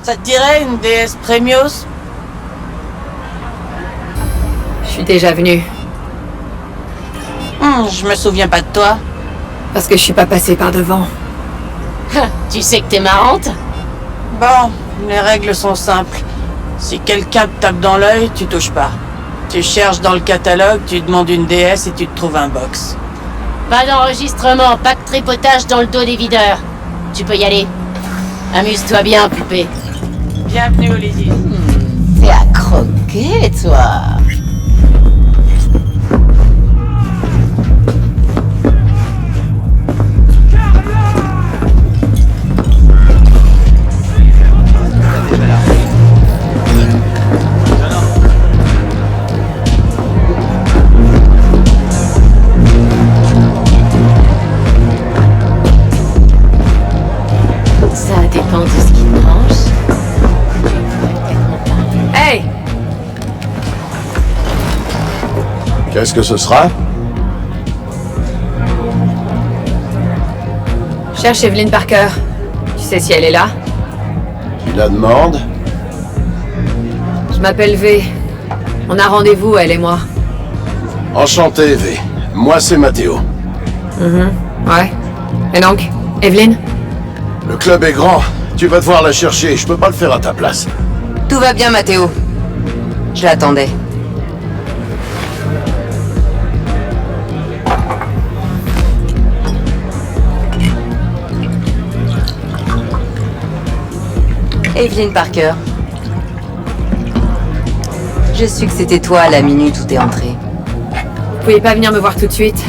Ça te dirait une DS Premios? Je suis déjà venue. Je me souviens pas de toi. Parce que je suis pas passée par devant. Tu sais que t'es marrante? Bon, les règles sont simples. Si quelqu'un te tape dans l'œil, tu touches pas. Tu cherches dans le catalogue, tu demandes une DS et tu te trouves un box. Pas d'enregistrement, pas de tripotage dans le dos des videurs. Tu peux y aller. Amuse-toi bien, poupée. Bienvenue, Olivier. T'es à croquer, toi. Ça dépend de ce qui te branche. Hey! Qu'est-ce que ce sera? Cherche Evelyn Parker. Tu sais si elle est là? Tu la demandes? Je m'appelle V. On a rendez-vous, elle et moi. Enchanté, V. Moi, c'est Mathéo. Ouais. Et donc, Evelyn? Le club est grand. Tu vas devoir la chercher. Je peux pas le faire à ta place. Tout va bien, Mathéo. Je l'attendais. Evelyn Parker. Je suis que c'était toi à la minute où t'es entrée. Vous pouviez pas venir me voir tout de suite?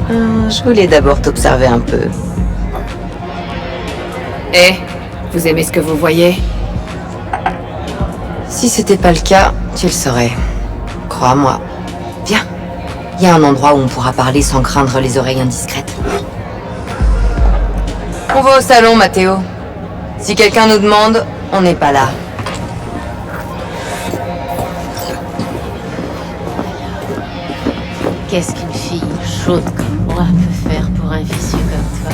Je voulais d'abord t'observer un peu. Eh, vous aimez ce que vous voyez? Si c'était pas le cas, tu le saurais. Crois-moi. Viens. Il y a un endroit où on pourra parler sans craindre les oreilles indiscrètes. On va au salon, Mathéo. Si quelqu'un nous demande, on n'est pas là. Qu'est-ce qu'une fille chaude comme moi peut faire pour un vicieux comme toi?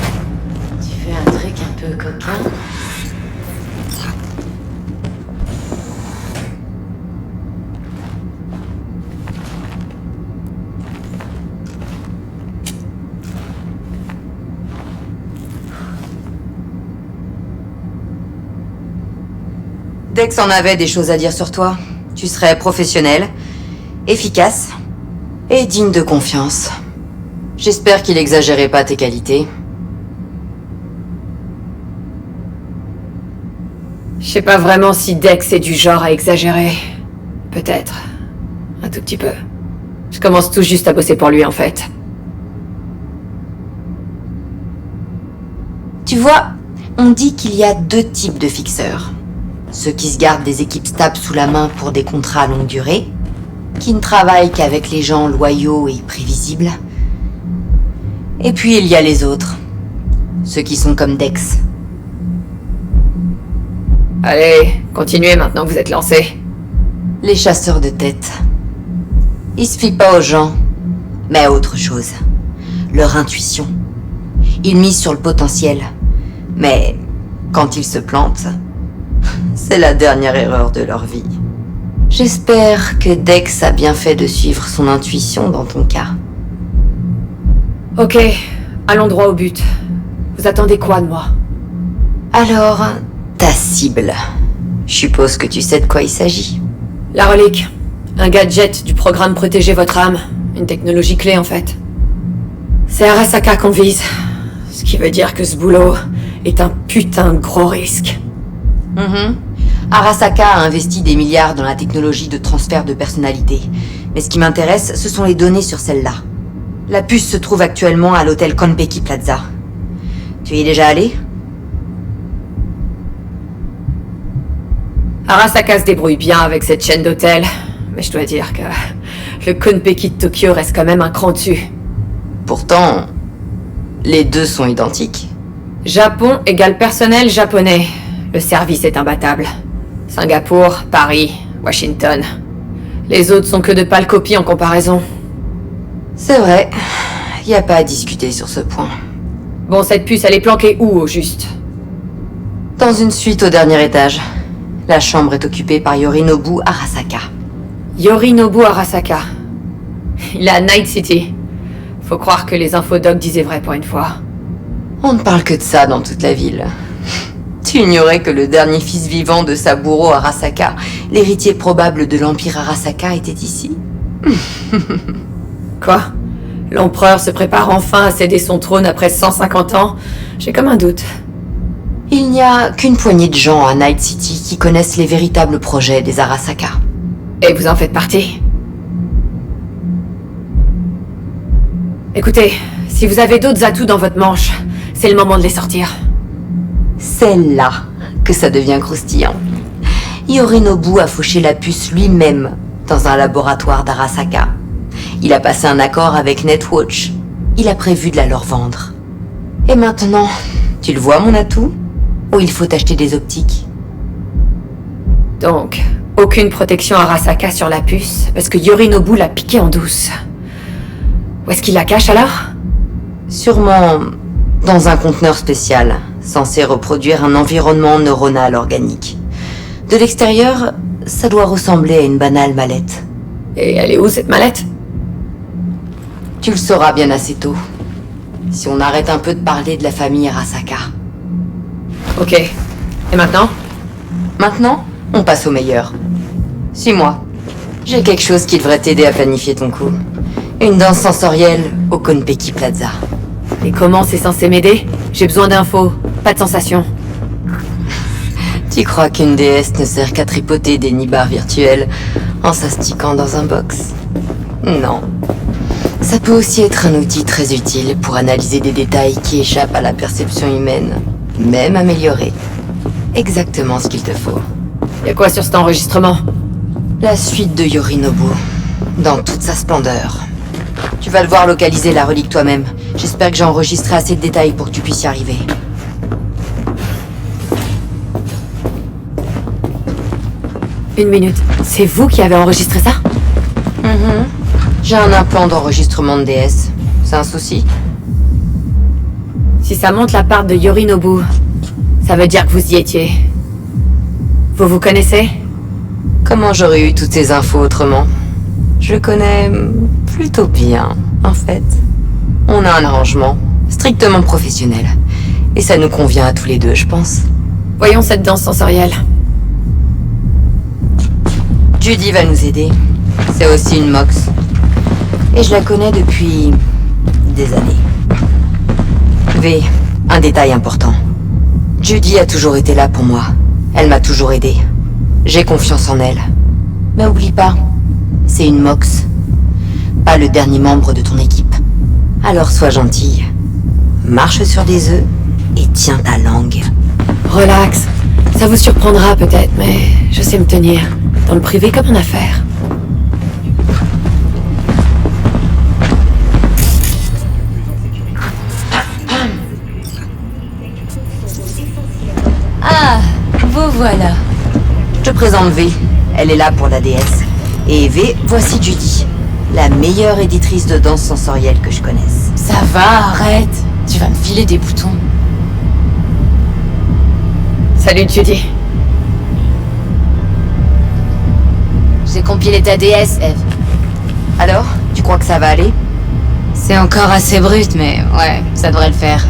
Tu fais un truc un peu coquin? Dex en avait des choses à dire sur toi. Tu serais professionnel, efficace et digne de confiance. J'espère qu'il exagérait pas tes qualités. Je sais pas vraiment si Dex est du genre à exagérer. Peut-être. Un tout petit peu. Je commence tout juste à bosser pour lui, en fait. Tu vois, on dit qu'il y a deux types de fixeurs. Ceux qui se gardent des équipes stables sous la main pour des contrats à longue durée, qui ne travaillent qu'avec les gens loyaux et prévisibles. Et puis il y a les autres. Ceux qui sont comme Dex. Allez, continuez maintenant que vous êtes lancés. Les chasseurs de tête. Ils se fient pas aux gens, mais à autre chose. Leur intuition. Ils misent sur le potentiel. Mais quand ils se plantent, c'est la dernière erreur de leur vie. J'espère que Dex a bien fait de suivre son intuition dans ton cas. Ok, allons droit au but. Vous attendez quoi de moi? Alors, ta cible. Je suppose que tu sais de quoi il s'agit. La relique. Un gadget du programme Protéger votre âme. Une technologie clé, en fait. C'est Arasaka qu'on vise. Ce qui veut dire que ce boulot est un putain de gros risque. Arasaka a investi des milliards dans la technologie de transfert de personnalité. Mais ce qui m'intéresse, ce sont les données sur celle-là. La puce se trouve actuellement à l'hôtel Konpeki Plaza. Tu y es déjà allé? Arasaka se débrouille bien avec cette chaîne d'hôtels. Mais je dois dire que le Konpeki de Tokyo reste quand même un cran dessus. Pourtant, les deux sont identiques. Japon égale personnel japonais. Le service est imbattable. Singapour, Paris, Washington. Les autres sont que de pâles copies en comparaison. C'est vrai, y a pas à discuter sur ce point. Bon, cette puce, elle est planquée où, au juste? Dans une suite au dernier étage. La chambre est occupée par Yorinobu Arasaka. Yorinobu Arasaka. Il est à Night City. Faut croire que les infodocs disaient vrai pour une fois. On ne parle que de ça dans toute la ville. Tu ignorais que le dernier fils vivant de Saburo Arasaka, l'héritier probable de l'Empire Arasaka, était ici? Quoi? L'empereur se prépare enfin à céder son trône après 150 ans? J'ai comme un doute. Il n'y a qu'une poignée de gens à Night City qui connaissent les véritables projets des Arasaka. Et vous en faites partie? Écoutez, si vous avez d'autres atouts dans votre manche, c'est le moment de les sortir. C'est là que ça devient croustillant. Yorinobu a fauché la puce lui-même dans un laboratoire d'Arasaka. Il a passé un accord avec Netwatch. Il a prévu de la leur vendre. Et maintenant, tu le vois mon atout? Ou il faut acheter des optiques? Donc, aucune protection Arasaka sur la puce, parce que Yorinobu l'a piqué en douce. Où est-ce qu'il la cache alors? Sûrement dans un conteneur spécial, censé reproduire un environnement neuronal organique. De l'extérieur, ça doit ressembler à une banale mallette. Et elle est où cette mallette? Tu le sauras bien assez tôt. Si on arrête un peu de parler de la famille Arasaka. Ok. Et maintenant? Maintenant, on passe au meilleur. Suis-moi. J'ai quelque chose qui devrait t'aider à planifier ton coup. Une danse sensorielle au Konpeki Plaza. Et comment c'est censé m'aider? J'ai besoin d'infos, pas de sensations. Tu crois qu'une déesse ne sert qu'à tripoter des nibards virtuels en s'astiquant dans un box? Non. Ça peut aussi être un outil très utile pour analyser des détails qui échappent à la perception humaine, même améliorée. Exactement ce qu'il te faut. Y'a quoi sur cet enregistrement? La suite de Yorinobu, dans toute sa splendeur. Tu vas devoir localiser la relique toi-même. J'espère que j'ai enregistré assez de détails pour que tu puisses y arriver. Une minute. C'est vous qui avez enregistré ça? J'ai un implant d'enregistrement de DS. C'est un souci? Si ça montre la part de Yorinobu, ça veut dire que vous y étiez. Vous vous connaissez? Comment j'aurais eu toutes ces infos autrement? Je le connais plutôt bien, en fait. On a un arrangement, strictement professionnel. Et ça nous convient à tous les deux, je pense. Voyons cette danse sensorielle. Judy va nous aider. C'est aussi une mox. Et je la connais depuis des années. V, un détail important. Judy a toujours été là pour moi. Elle m'a toujours aidé. J'ai confiance en elle. Mais oublie pas, c'est une mox. Pas le dernier membre de ton équipe. Alors sois gentille. Marche sur des œufs et tiens ta langue. Relax. Ça vous surprendra peut-être, mais je sais me tenir. Dans le privé comme en affaires. Ah, vous voilà. Je te présente V. Elle est là pour la déesse. Et V, voici Judy. La meilleure éditrice de danse sensorielle que je connaisse. Ça va, arrête. Tu vas me filer des boutons. Salut Judy. J'ai compilé ta DS, Eve. Alors, tu crois que ça va aller? C'est encore assez brut, mais ouais, ça devrait le faire.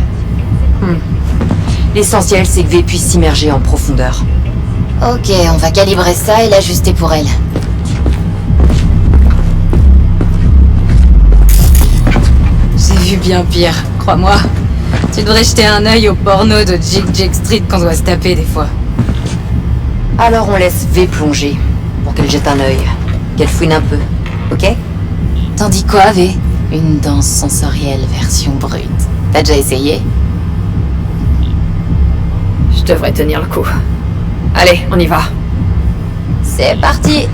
L'essentiel, c'est que V puisse s'immerger en profondeur. Ok, on va calibrer ça et l'ajuster pour elle. J'ai vu bien pire, crois-moi. Tu devrais jeter un œil au porno de Jig Street qu'on doit se taper des fois. Alors on laisse V plonger, pour qu'elle jette un œil, qu'elle fouine un peu, ok? T'en dis quoi, V? Une danse sensorielle version brute. T'as déjà essayé? Je devrais tenir le coup. Allez, on y va. C'est parti!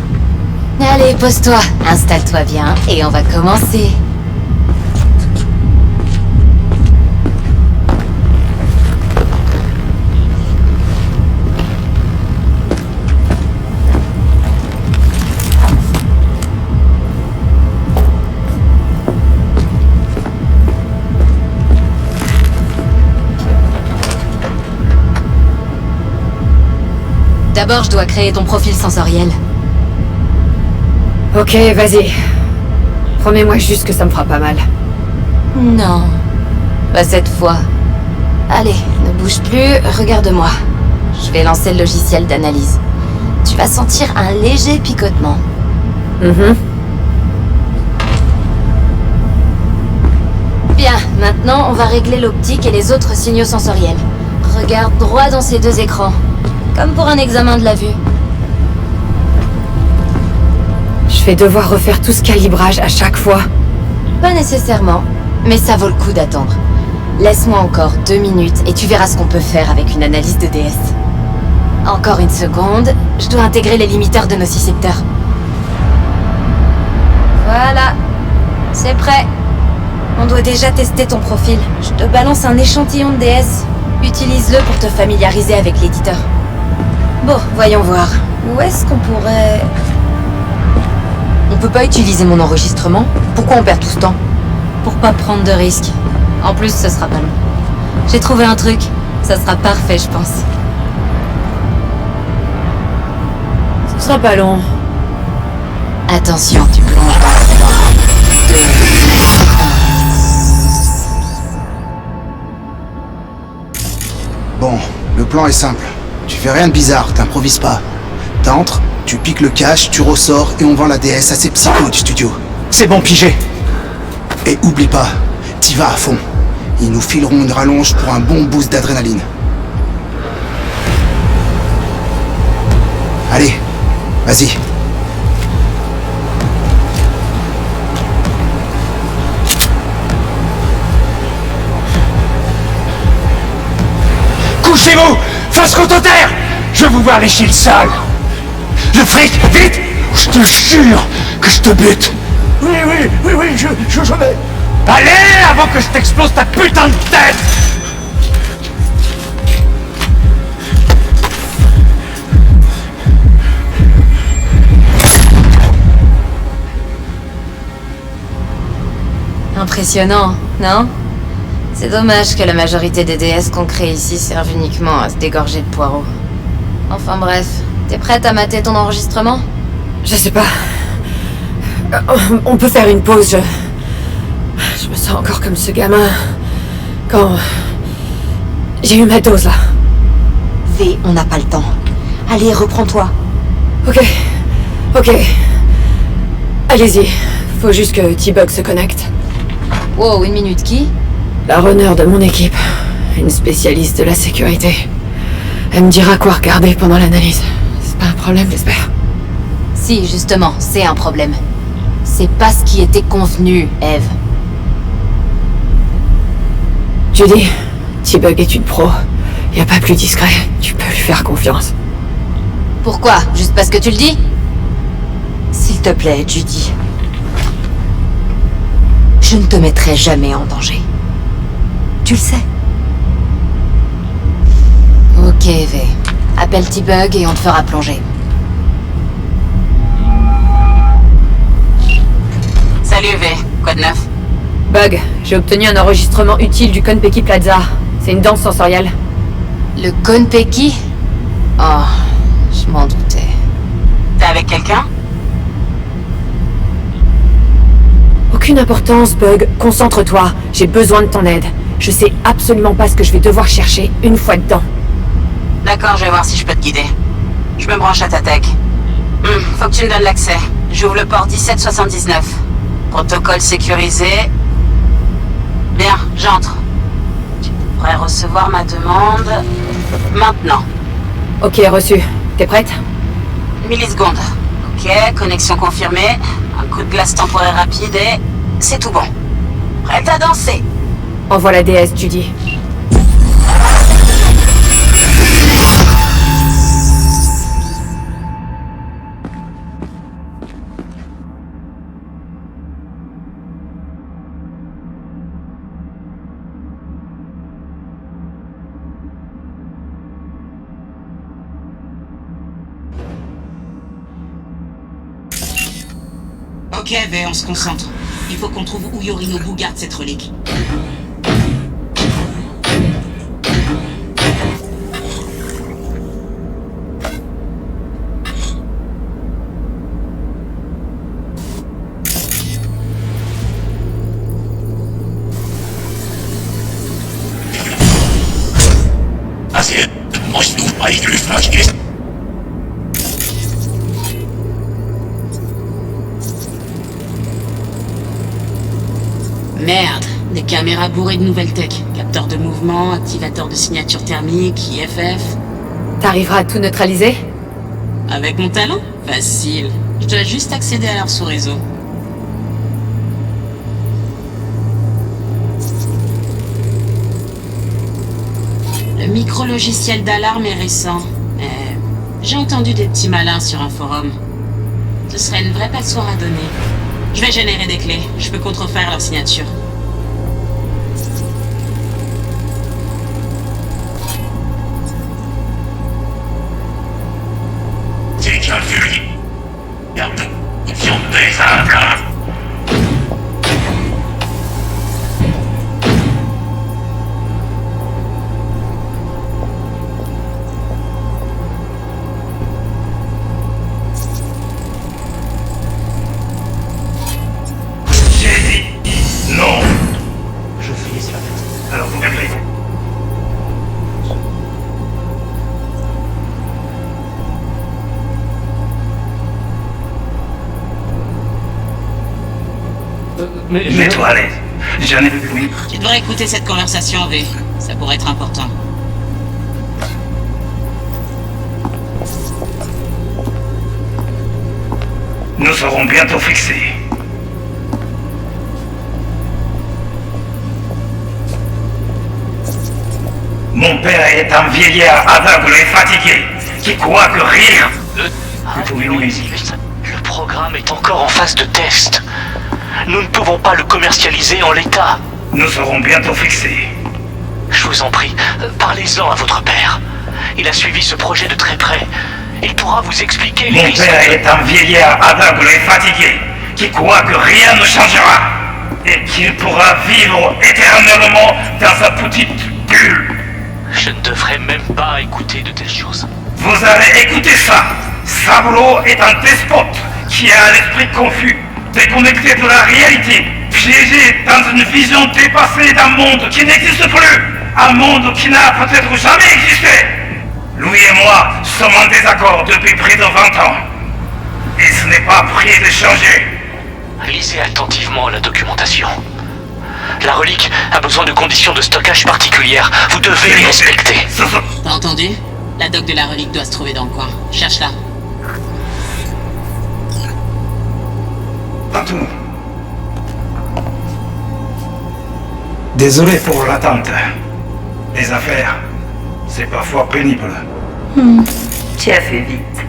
Allez, pose-toi, installe-toi bien et on va commencer. D'abord, je dois créer ton profil sensoriel. Ok, vas-y. Promets-moi juste que ça me fera pas mal. Non. Pas cette fois. Allez, ne bouge plus, regarde-moi. Je vais lancer le logiciel d'analyse. Tu vas sentir un léger picotement. Bien, maintenant on va régler l'optique et les autres signaux sensoriels. Regarde droit dans ces deux écrans. Comme pour un examen de la vue. Je vais devoir refaire tout ce calibrage à chaque fois. Pas nécessairement, mais ça vaut le coup d'attendre. Laisse-moi encore 2 minutes et tu verras ce qu'on peut faire avec une analyse de DS. Encore une seconde, je dois intégrer les limiteurs de nocicepteurs. Voilà, c'est prêt. On doit déjà tester ton profil. Je te balance un échantillon de DS. Utilise-le pour te familiariser avec l'éditeur. Bon, voyons voir. Où est-ce qu'on pourrait... On peut pas utiliser mon enregistrement? Pourquoi on perd tout ce temps? Pour pas prendre de risques. En plus, ce sera pas long. J'ai trouvé un truc. Ça sera parfait, je pense. Ce sera pas long. Attention, tu plonges dans le Bon, le plan est simple. Tu fais rien de bizarre, t'improvises pas. T'entres, tu piques le cash, tu ressors et on vend la DS à ces psychos du studio. C'est bon, pigé. Et oublie pas, t'y vas à fond. Ils nous fileront une rallonge pour un bon boost d'adrénaline. Allez, vas-y. Couchez-vous! Face contre terre! Je veux vous voir lécher le sol! Le fric, vite! Je te jure que je te bute! Oui, j'en ai... Allez, avant que je t'explose ta putain de tête! Impressionnant, non? C'est dommage que la majorité des DS qu'on crée ici servent uniquement à se dégorger de poireaux. Enfin bref, t'es prête à mater ton enregistrement? Je sais pas. On peut faire une pause, Je me sens encore comme ce gamin... Quand... J'ai eu ma dose, là. V, on n'a pas le temps. Allez, reprends-toi. Ok. Allez-y. Faut juste que T-Bug se connecte. Wow, 1 minute, qui? La runner de mon équipe. Une spécialiste de la sécurité. Elle me dira quoi regarder pendant l'analyse. C'est pas un problème, j'espère. Si, justement, c'est un problème. C'est pas ce qui était convenu, Eve. Judy, T-Bug est une pro. Y a pas plus discret. Tu peux lui faire confiance. Pourquoi? Juste parce que tu le dis? S'il te plaît, Judy. Je ne te mettrai jamais en danger. Tu le sais. Ok, V. Appelle T-Bug et on te fera plonger. Salut V, quoi de neuf? Bug, j'ai obtenu un enregistrement utile du Konpeki Plaza. C'est une danse sensorielle. Le Konpeki? Oh, je m'en doutais. T'es avec quelqu'un? Aucune importance, Bug. Concentre-toi. J'ai besoin de ton aide. Je sais absolument pas ce que je vais devoir chercher une fois dedans. D'accord, je vais voir si je peux te guider. Je me branche à ta tech. Faut que tu me donnes l'accès. J'ouvre le port 1779. Protocole sécurisé. Bien, j'entre. Tu pourrais recevoir ma demande maintenant. Ok, reçu. T'es prête? Millisecondes. Ok, connexion confirmée. Un coup de glace temporaire rapide et c'est tout bon. Prête à danser. Envoie la DS, Judy. Ok, V, on se concentre. Il faut qu'on trouve où Yorinobu garde cette relique. Merde, des caméras bourrées de nouvelles tech. Capteur de mouvement, activateur de signature thermique, IFF. T'arriveras à tout neutraliser? Avec mon talent? Facile. Je dois juste accéder à leur sous-réseau. Le micro-logiciel d'alarme est récent, mais j'ai entendu des petits malins sur un forum. Ce serait une vraie passoire à donner. Je vais générer des clés. Je peux contrefaire leur signature. Non. Je finis cela. Alors vous m'appelez. Mets-toi à l'aise. J'en ai vu. Tu devrais écouter cette conversation, V. Ça pourrait être important. Nous serons bientôt fixés. Mon père est un vieillard aveugle et fatigué, qui croit que rire... Le programme est encore en phase de test. Nous ne pouvons pas le commercialiser en l'état. Nous serons bientôt fixés. Je vous en prie, parlez-en à votre père. Il a suivi ce projet de très près. Il pourra vous expliquer les Mon risques. père est un vieillard aveugle et fatigué, qui croit que rien ne changera, et qu'il pourra vivre éternellement dans sa petite bulle. Je ne devrais même pas écouter de telles choses. Vous allez écouter ça. Saburo est un despote qui a l'esprit confus, déconnecté de la réalité, piégé dans une vision dépassée d'un monde qui n'existe plus, un monde qui n'a peut-être jamais existé. Lui et moi sommes en désaccord depuis près de 20 ans. Et ce n'est pas prêt de changer. Lisez attentivement la documentation. La relique a besoin de conditions de stockage particulières. Vous devez les respecter. T'as entendu? La doc de la relique doit se trouver dans le coin. Cherche-la. Partout. Désolé pour l'attente. Les affaires, c'est parfois pénible. Tu as fait vite.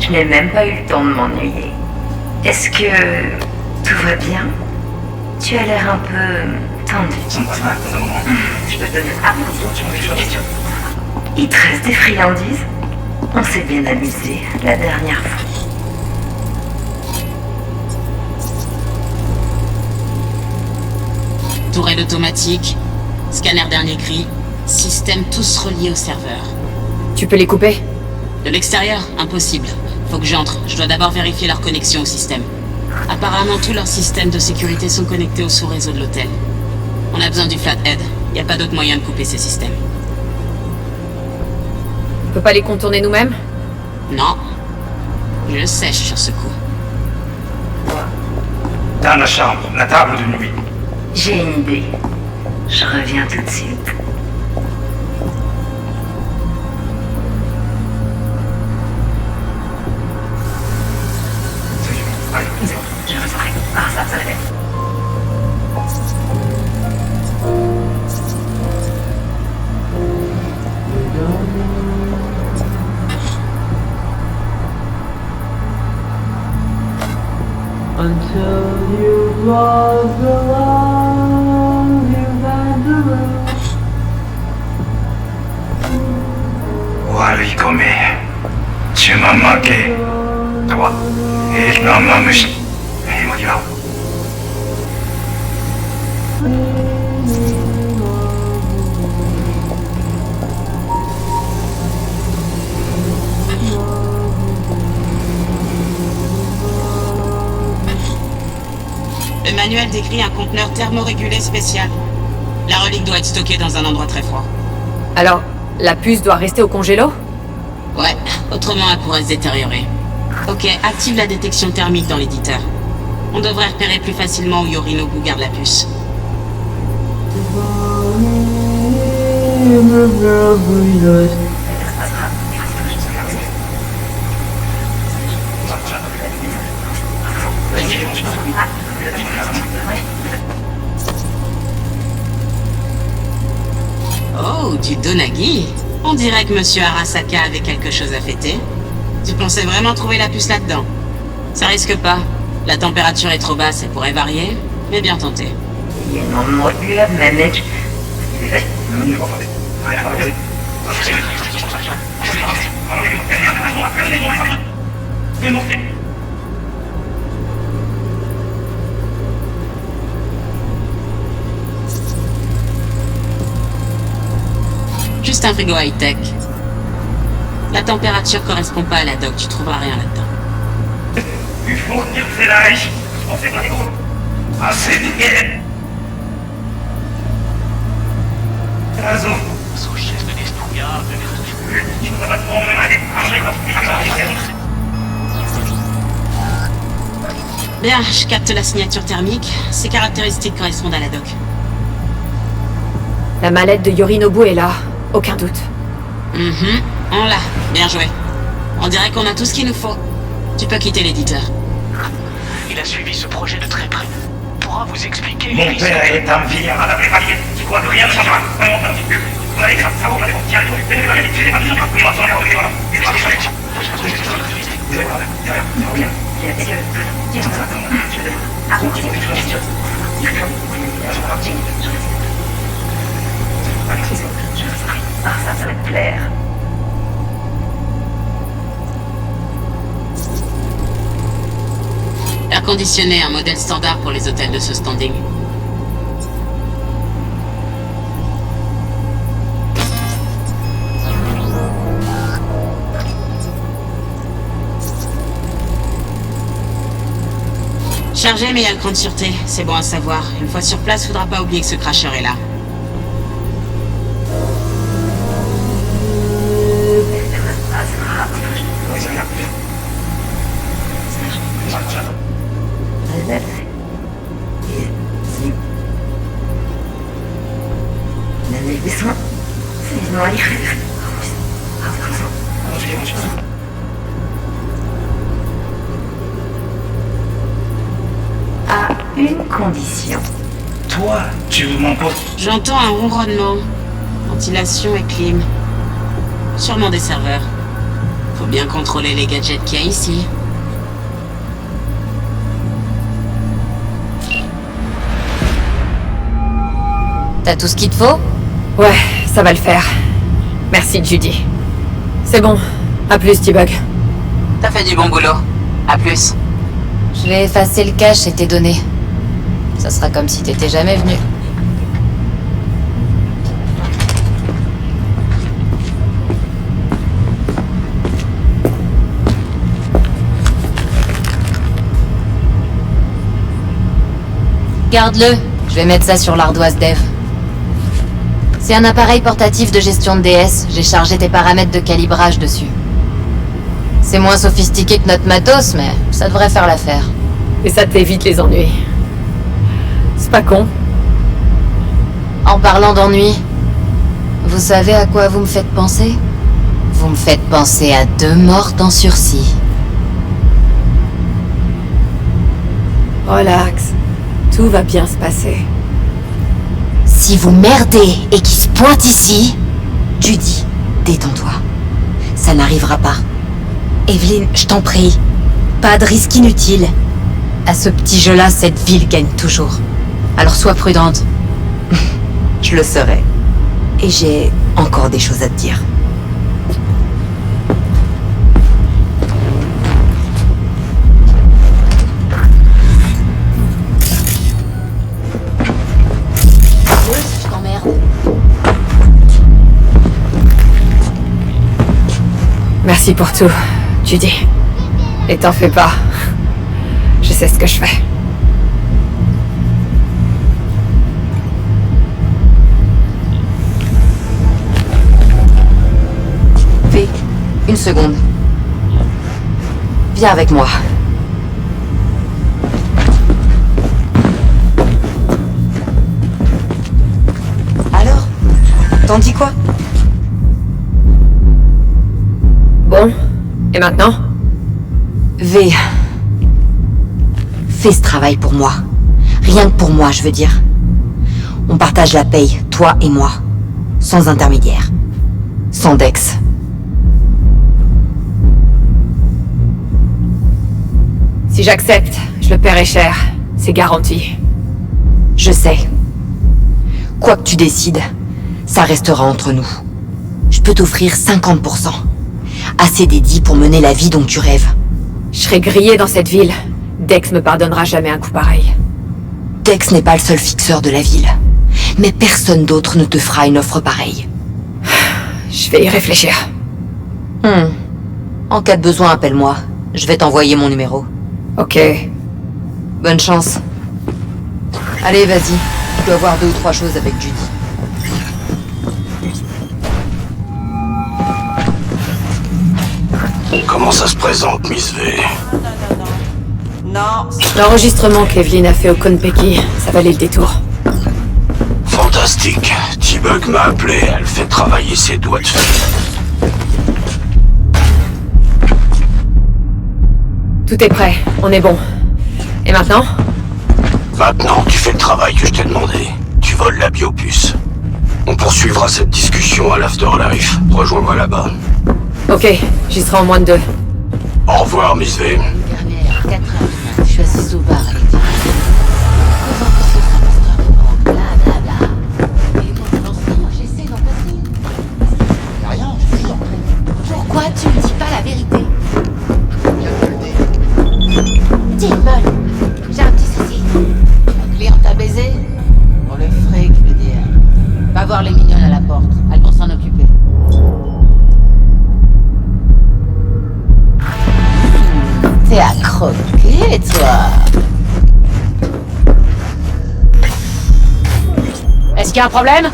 Je n'ai même pas eu le temps de m'ennuyer. Est-ce que tout va bien? Tu as l'air un peu tendu. Je peux te donner un petit. Il te reste des friandises? On s'est bien amusé la dernière fois. Tourelle automatique, scanner dernier cri, système tous reliés au serveur. Tu peux les couper? De l'extérieur, impossible. Faut que j'entre. Je dois d'abord vérifier leur connexion au système. Apparemment, tous leurs systèmes de sécurité sont connectés au sous-réseau de l'hôtel. On a besoin du flathead. Y a pas d'autre moyen de couper ces systèmes. On peut pas les contourner nous-mêmes? Non. Je sèche sur ce coup. Dans la chambre, la table de nuit. J'ai une idée. Je reviens tout de suite. Je resterai. Ah, ça va aller. Until you've lost the love you've had to lose. Warikome, tu m'as manqué. Toi et la mamushi. Et moi, Le manuel décrit un conteneur thermorégulé spécial. La relique doit être stockée dans un endroit très froid. Alors, la puce doit rester au congélo? Ouais, autrement elle pourrait se détériorer. Ok, active la détection thermique dans l'éditeur. On devrait repérer plus facilement où Yorinobu garde la puce. Oh, du Donagi. On dirait que Monsieur Arasaka avait quelque chose à fêter. Tu pensais vraiment trouver la puce là-dedans? Ça risque pas. La température est trop basse, elle pourrait varier, mais bien tenté. Juste un frigo high-tech. La température correspond pas à la doc, tu trouveras rien là-dedans. Bien, je capte la signature thermique. Ces caractéristiques correspondent à la doc. La mallette de Yorinobu est là, aucun doute. On l'a. Bien joué. On dirait qu'on a tout ce qu'il nous faut. Tu peux quitter l'éditeur. Il a suivi ce projet de très près. Il pourra vous expliquer. Mon père est un vilain à la préparer. Tu crois que rien ne changera? Vous allez grâce à vous, allez tiens, Ça va te plaire. Air conditionné, un modèle standard pour les hôtels de ce standing. Chargé, mais il y a le cran de sûreté. C'est bon à savoir. Une fois sur place, faudra pas oublier que ce crasheur est là. À une condition. toi, tu m'imposes. J'entends un ronronnement. Ventilation et clim. Sûrement des serveurs. Faut bien contrôler les gadgets qu'il y a ici. T'as tout ce qu'il te faut? Ouais, ça va le faire. Merci, Judy. C'est bon. À plus, T-Bug. T'as fait du bon boulot. À plus. Je vais effacer le cache et tes données. Ça sera comme si t'étais jamais venu. Garde-le. Je vais mettre ça sur l'ardoise dev. C'est un appareil portatif de gestion de DS. J'ai chargé tes paramètres de calibrage dessus. C'est moins sophistiqué que notre matos, mais ça devrait faire l'affaire. Et ça t'évite les ennuis. C'est pas con. En parlant d'ennui, vous savez à quoi vous me faites penser? Vous me faites penser à 2 morts en sursis. Relax. Tout va bien se passer. Si vous merdez et qu'il se pointe ici, Judy, détends-toi. Ça n'arrivera pas. Evelyn, je t'en prie. Pas de risque inutile. À ce petit jeu-là, cette ville gagne toujours. Alors sois prudente. Je le serai. Et j'ai encore des choses à te dire. Je t'emmerde. Merci pour tout, Judy. Et t'en fais pas. Je sais ce que je fais. V, Une seconde. Viens avec moi. Alors? T'en dis quoi? Bon, et maintenant? V. Fais ce travail pour moi. Rien que pour moi, je veux dire. On partage la paye, toi et moi. Sans intermédiaire. Sans Dex. Si j'accepte, je le paierai cher. C'est garanti. Je sais. Quoi que tu décides, ça restera entre nous. Je peux t'offrir 50%. Assez dédié pour mener la vie dont tu rêves. Je serai grillé dans cette ville. Dex me pardonnera jamais un coup pareil. Dex n'est pas le seul fixeur de la ville. Mais personne d'autre ne te fera une offre pareille. Je vais y réfléchir. En cas de besoin, appelle-moi. Je vais t'envoyer mon numéro. Ok. Bonne chance. Allez, vas-y. Je dois voir 2 ou 3 choses avec Judy. Comment ça se présente, Miss V? Non. L'enregistrement qu'Evelyn a fait au Konpeki, ça valait le détour. Fantastique. T-Bug m'a appelé, elle fait travailler ses doigts de fer. Tout est prêt, on est bon. Et maintenant? Maintenant, tu fais le travail que je t'ai demandé. Tu voles la biopuce. On poursuivra cette discussion à l'Afterlife. Rejoins-moi là-bas. Ok, j'y serai en moins de 2. Au revoir, Miss V. Dernière, 4h, je suis assise au bar avec des blablabla. Et moi, pendant ce temps, j'essaie d'en passer. Y'a rien, je suis en train. Pourquoi tu me dis pas la vérité? Timon, j'ai un petit souci. La cliente t'a baisé? Pour le fric, je veux dire. Va voir les mignonnes à la porte, elles vont s'en occuper. T'es à croquer, toi. Est-ce qu'il y a un problème?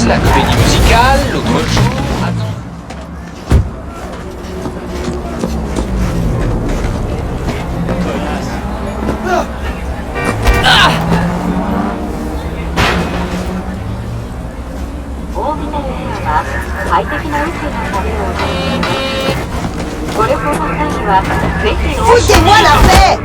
La comédie musicale, l'autre jour... Attends. Foutez-moi la paix!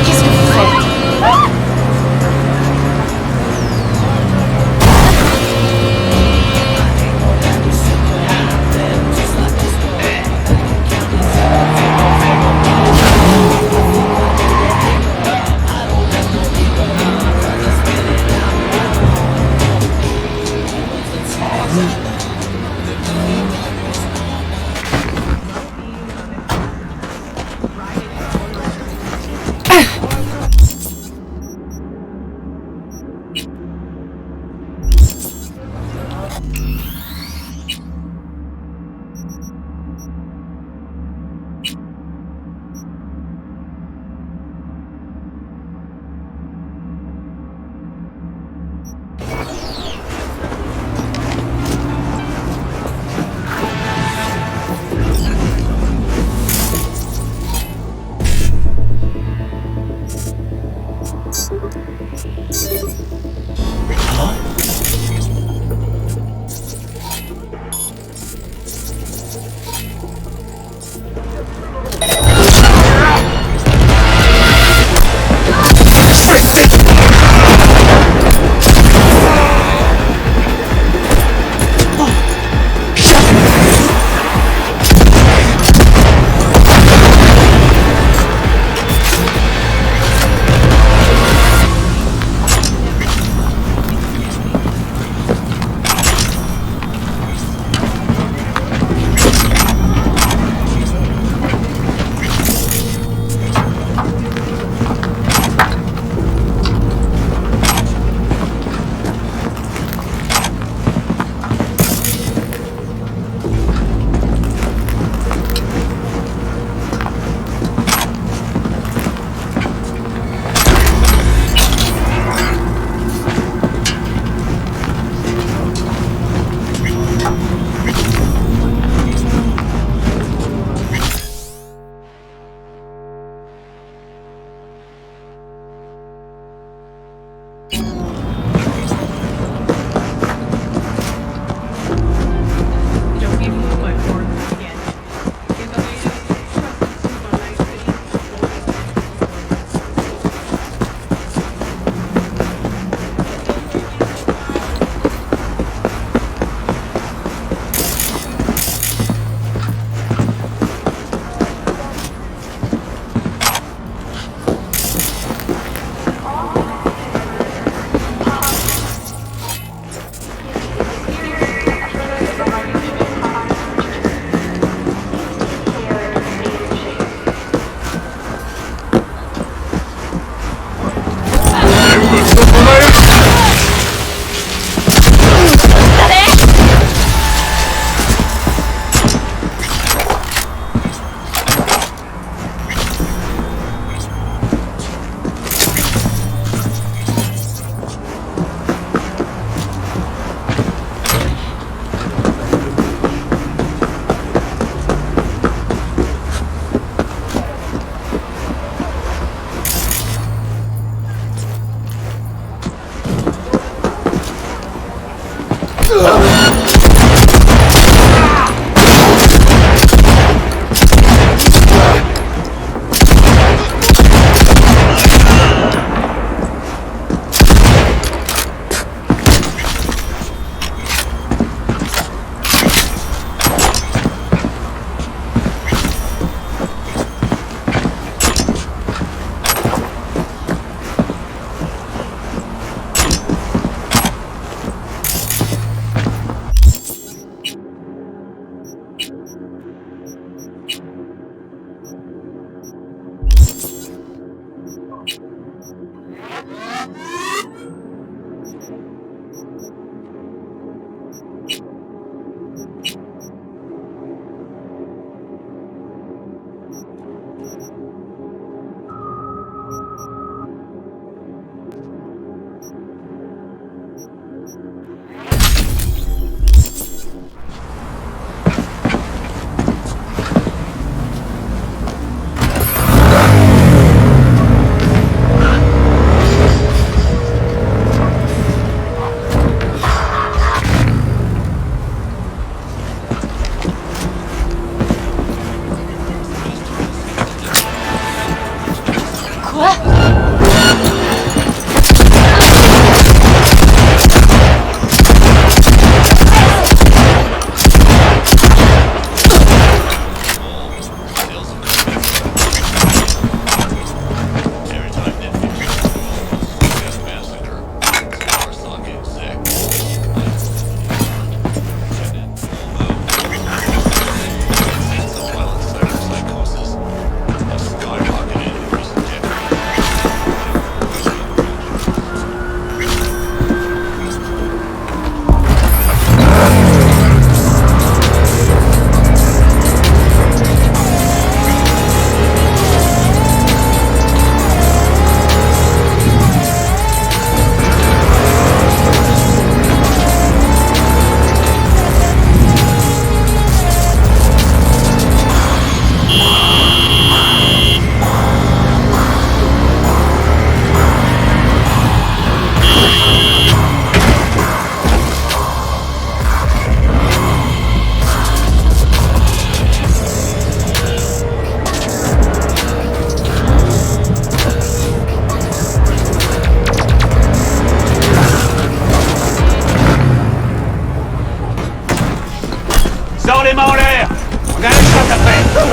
Qu'est-ce que vous faites? Quoi? Sors les mains en l'air! On a un shot après!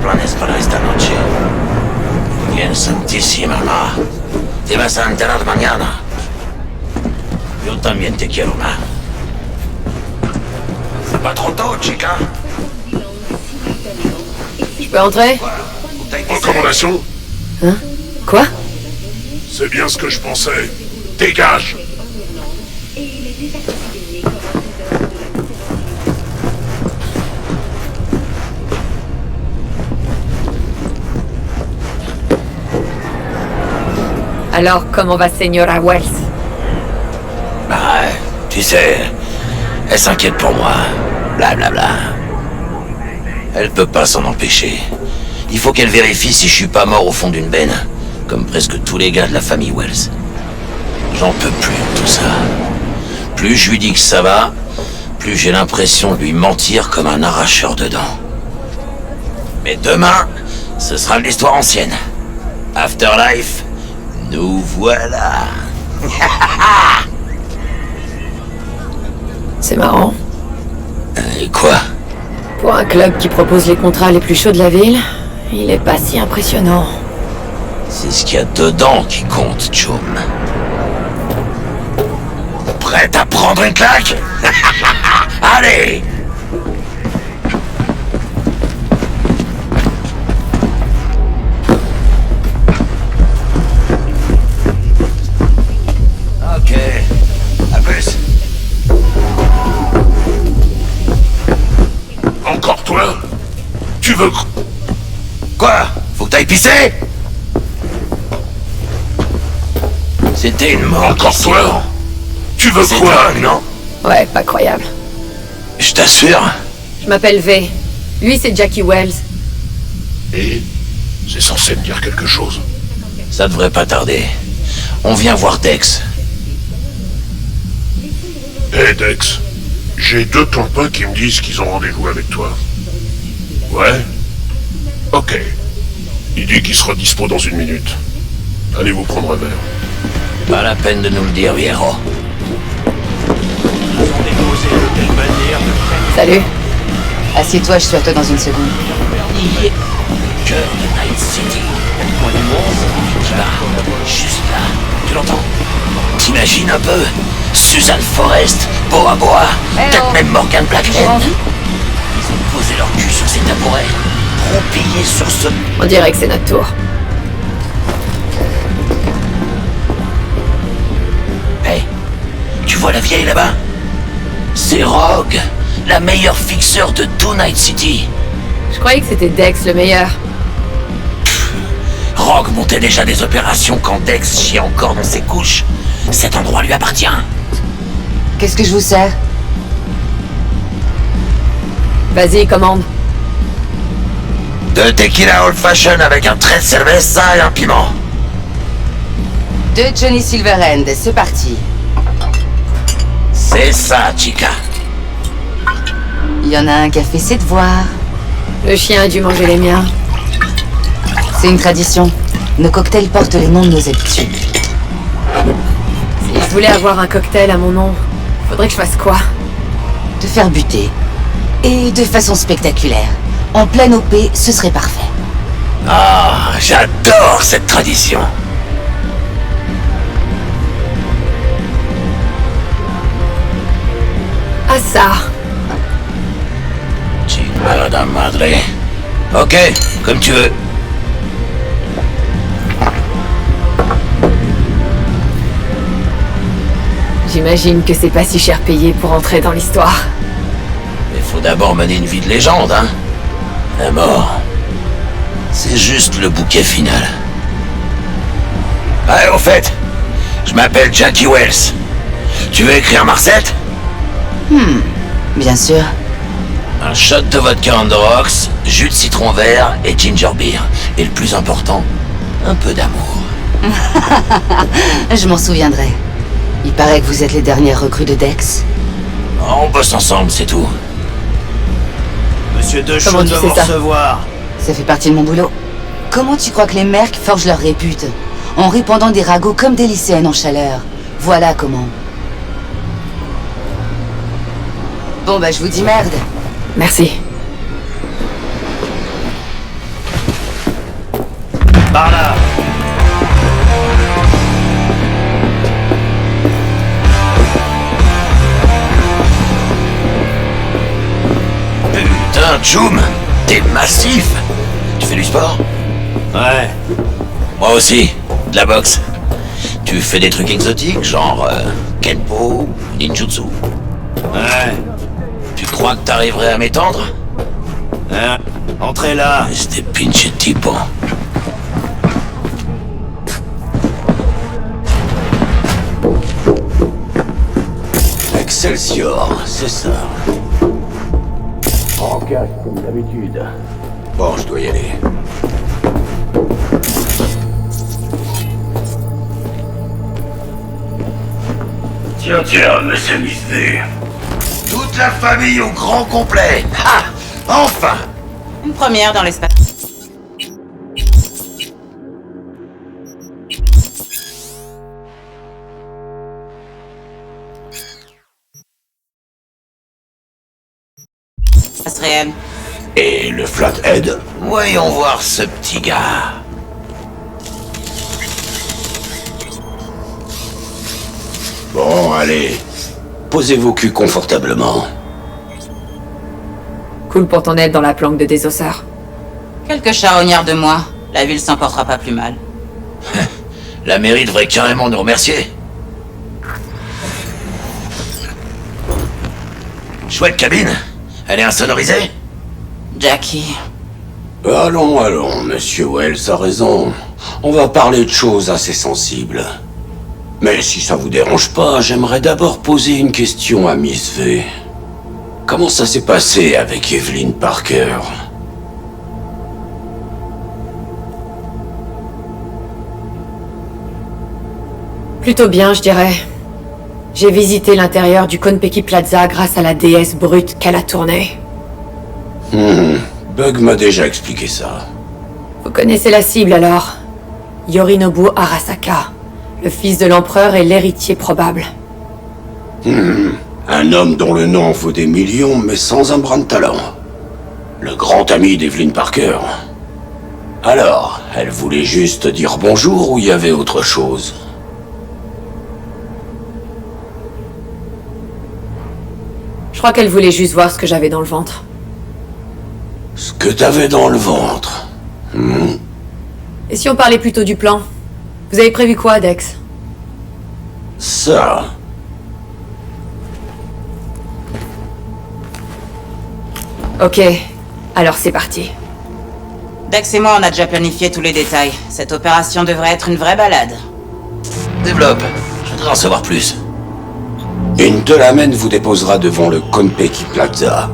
planes para esta noche. Bien santísima, ma. Te vas a enterar mañana. Yo también te quiero, ma. C'est pas trop tôt, chica. Je peux entrer? Recommandation? Hein? Quoi? C'est bien ce que je pensais. Dégage! Alors, comment va Señora Wells? Bah, tu sais, elle s'inquiète pour moi. Blablabla. Elle peut pas s'en empêcher. Il faut qu'elle vérifie si je suis pas mort au fond d'une benne, comme presque tous les gars de la famille Wells. J'en peux plus de tout ça. Plus je lui dis que ça va, plus j'ai l'impression de lui mentir comme un arracheur de dents. Mais demain, ce sera de l'histoire ancienne. Afterlife, nous voilà. C'est marrant. Et quoi? Pour un club qui propose les contrats les plus chauds de la ville, il est pas si impressionnant. C'est ce qu'il y a dedans qui compte, Chum. Prête à prendre une claque? Allez! Ok. À plus. Encore toi? Tu veux... Quoi? Faut que t'ailles pisser? C'était une mort. Encore ici. toi? Tu veux C'est quoi? dingue, non? Ouais, pas croyable. Je t'assure. Je m'appelle V. Lui, c'est Jackie Wells. Et c'est censé me dire quelque chose. Ça devrait pas tarder. On vient voir Dex. Hé Dex, j'ai 2 copains qui me disent qu'ils ont rendez-vous avec toi. Ouais? Ok. Il dit qu'il sera dispo dans 1 minute. Allez vous prendre un verre. Pas la peine de nous le dire, Viero. Salut. Assieds-toi, je suis à toi dans 1 seconde. Cœur de Night City. Point du monde. Là, juste là. Tu l'entends? T'imagines un peu? Suzanne Forrest, Boa Boa, peut-être même Morgan Blackhead. Ils ont posé leur cul sur ces tabourets, roupillés sur ce... On dirait que c'est notre tour. Hey, tu vois la vieille là-bas? C'est Rogue, la meilleure fixeur de tout Night City. Je croyais que c'était Dex le meilleur. Rogue montait déjà des opérations quand Dex chiait encore dans ses couches. Cet endroit lui appartient. Qu'est-ce que je vous sers? Vas-y, commande. 2 tequila old fashion avec un trait de cerveza et un piment. 2 Johnny Silverhand, c'est parti. C'est ça, chica. Il y en a un qui a fait ses devoirs. Le chien a dû manger les miens. C'est une tradition. Nos cocktails portent les noms de nos habitudes. Si je voulais avoir un cocktail à mon nom, faudrait que je fasse quoi? Te faire buter. Et de façon spectaculaire. En pleine OP, ce serait parfait. Ah, j'adore cette tradition. Ah ça. Chingada madre. Ok, comme tu veux. J'imagine que c'est pas si cher payé pour entrer dans l'histoire. Il faut d'abord mener une vie de légende, hein. La mort, c'est juste le bouquet final. Ouais, au fait, je m'appelle Jackie Wells. Tu veux écrire ma recette? Bien sûr. Un shot de vodka on the rocks, jus de citron vert et ginger beer. Et le plus important, un peu d'amour. Je m'en souviendrai. Il paraît que vous êtes les dernières recrues de Dex. On bosse ensemble, c'est tout. Monsieur Comment Deschaux tu doit sais vous ça? recevoir. Ça fait partie de mon boulot. Comment tu crois que les mercs forgent leur répute? En répandant des ragots comme des lycéennes en chaleur. Voilà comment. Bon bah je vous dis merde. Merci. Par là. Putain, Choum, t'es massif. Tu fais du sport? Ouais. Moi aussi, de la boxe. Tu fais des trucs exotiques, genre Kenpo, Ninjutsu? Ouais. Tu crois que t'arriverais à m'étendre? Hein? Entrez là. Este pinche tipo. Excelsior, c'est ça. En cash, comme d'habitude. Bon, je dois y aller. Tiens, monsieur Miss V. Toute la famille au grand complet. Ah, enfin. Une première dans l'espace. réel. Et le Flathead? Voyons voir ce petit gars. Bon, allez. Posez vos culs confortablement. Cool pour ton aide dans la planque de désosseur. Quelques charognards de moi. La ville s'en portera pas plus mal. La mairie devrait carrément nous remercier. Chouette cabine. Elle est insonorisée? Jackie. Allons, monsieur Wells a raison. On va parler de choses assez sensibles. Mais si ça vous dérange pas, j'aimerais d'abord poser une question à Miss V. Comment ça s'est passé avec Evelyn Parker? Plutôt bien, je dirais. J'ai visité l'intérieur du Konpeki Plaza grâce à la déesse brute qu'elle a tournée. Bug m'a déjà expliqué ça. Vous connaissez la cible alors? Yorinobu Arasaka, le fils de l'empereur et l'héritier probable. Un homme dont le nom vaut des millions, mais sans un brin de talent. Le grand ami d'Evelyn Parker. Alors, elle voulait juste dire bonjour ou il y avait autre chose? Je crois qu'elle voulait juste voir ce que j'avais dans le ventre. Ce que t'avais dans le ventre. Et si on parlait plutôt du plan? Vous avez prévu quoi, Dex? Ça. Ok, alors c'est parti. Dex et moi, on a déjà planifié tous les détails. Cette opération devrait être une vraie balade. Développe. Je voudrais en savoir plus. Une Telamen vous déposera devant le Konpeki Plaza.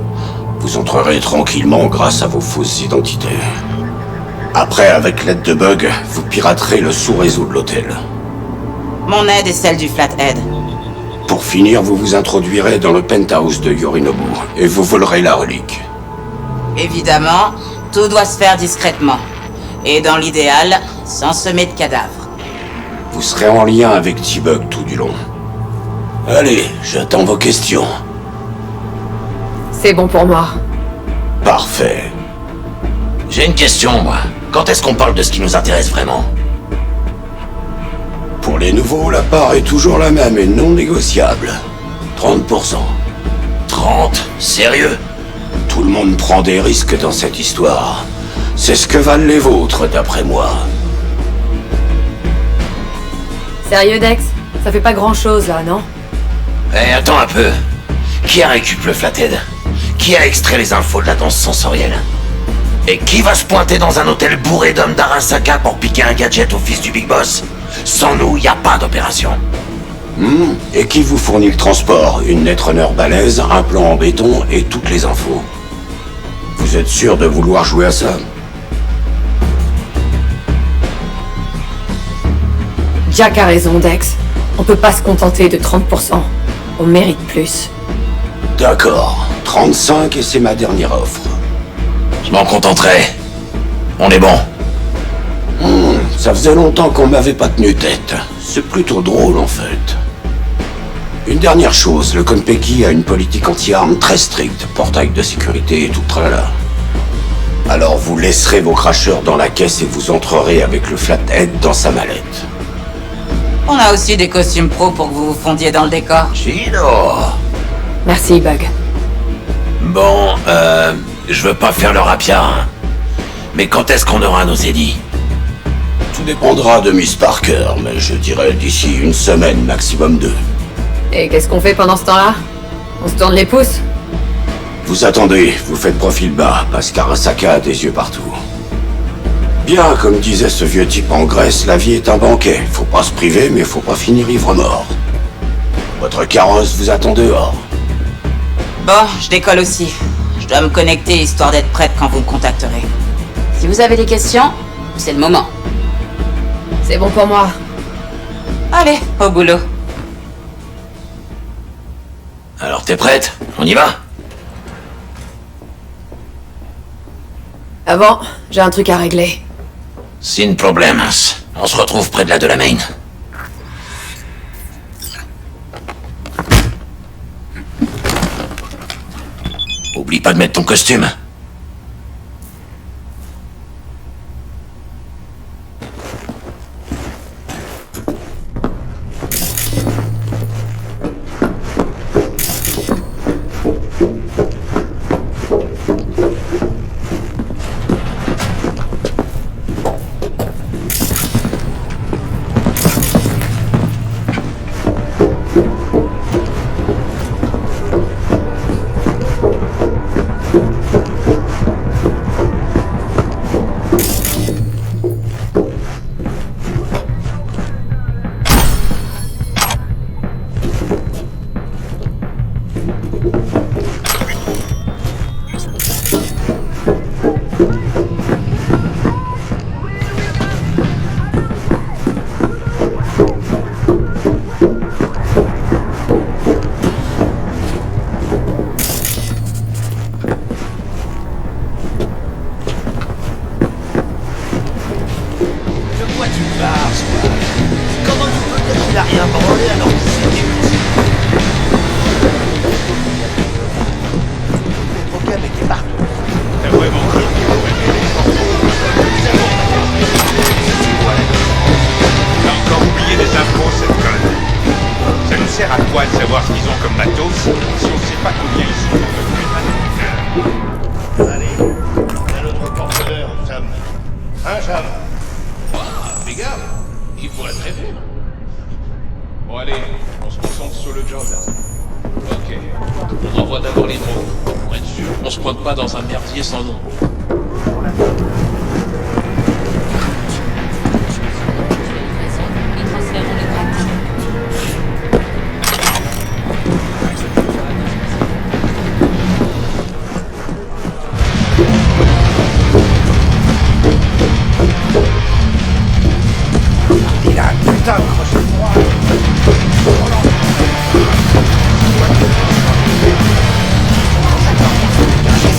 Vous entrerez tranquillement grâce à vos fausses identités. Après, avec l'aide de Bug, vous piraterez le sous-réseau de l'hôtel. Mon aide est celle du Flathead. Pour finir, vous vous introduirez dans le penthouse de Yorinobu et vous volerez la relique. Évidemment, tout doit se faire discrètement. Et dans l'idéal, sans semer de cadavres. Vous serez en lien avec T-Bug tout du long. Allez, j'attends vos questions. C'est bon pour moi. Parfait. J'ai une question, moi. Quand est-ce qu'on parle de ce qui nous intéresse vraiment? Pour les nouveaux, la part est toujours la même et non négociable. 30%. 30? Sérieux? Tout le monde prend des risques dans cette histoire. C'est ce que valent les vôtres, d'après moi. Sérieux, Dex? Ça fait pas grand-chose, là, non? Eh, attends un peu. Qui a récupéré le Flathead? Qui a extrait les infos de la danse sensorielle? Et qui va se pointer dans un hôtel bourré d'hommes d'Arasaka pour piquer un gadget au fils du Big Boss? Sans nous, y a pas d'opération. Et qui vous fournit le transport? Une Netrunner balèze, un plan en béton et toutes les infos. Vous êtes sûr de vouloir jouer à ça? Jack a raison, Dex. On peut pas se contenter de 30%. On mérite plus. D'accord. 35 et c'est ma dernière offre. Je m'en contenterai. On est bon. Ça faisait longtemps qu'on m'avait pas tenu tête. C'est plutôt drôle en fait. Une dernière chose, le Konpeki a une politique anti-armes très stricte, portail de sécurité et tout tralala. Alors vous laisserez vos cracheurs dans la caisse et vous entrerez avec le Flathead dans sa mallette. On a aussi des costumes pro pour que vous vous fondiez dans le décor. Chino. Merci, Bug. Bon, je veux pas faire le rapia, hein. Mais quand est-ce qu'on aura nos édits? Tout dépendra de Miss Parker, mais je dirais d'ici une semaine, maximum 2. Et qu'est-ce qu'on fait pendant ce temps-là? On se tourne les pouces? Vous attendez, vous faites profil bas, parce qu'Arasaka a des yeux partout. Bien, comme disait ce vieux type en Grèce, la vie est un banquet. Faut pas se priver, mais faut pas finir ivre-mort. Votre carrosse vous attend dehors. Bon, je décolle aussi. Je dois me connecter histoire d'être prête quand vous me contacterez. Si vous avez des questions, c'est le moment. C'est bon pour moi. Allez, au boulot. Alors t'es prête? On y va? Avant, j'ai un truc à régler. Sin problemas. On se retrouve près de la Delamain. Au Oublie pas de mettre ton costume.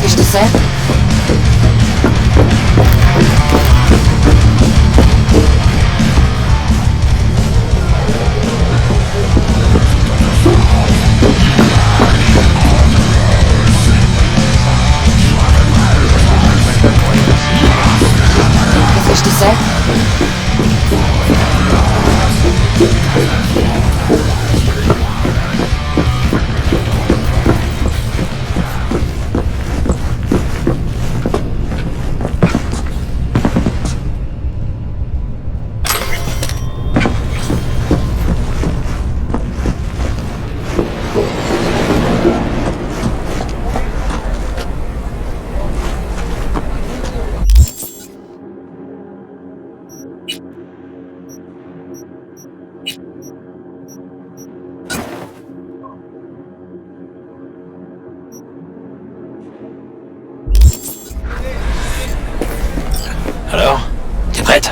Qu'est-ce que je te sers? Qu'est-ce que je te sers? Alors, t'es prête?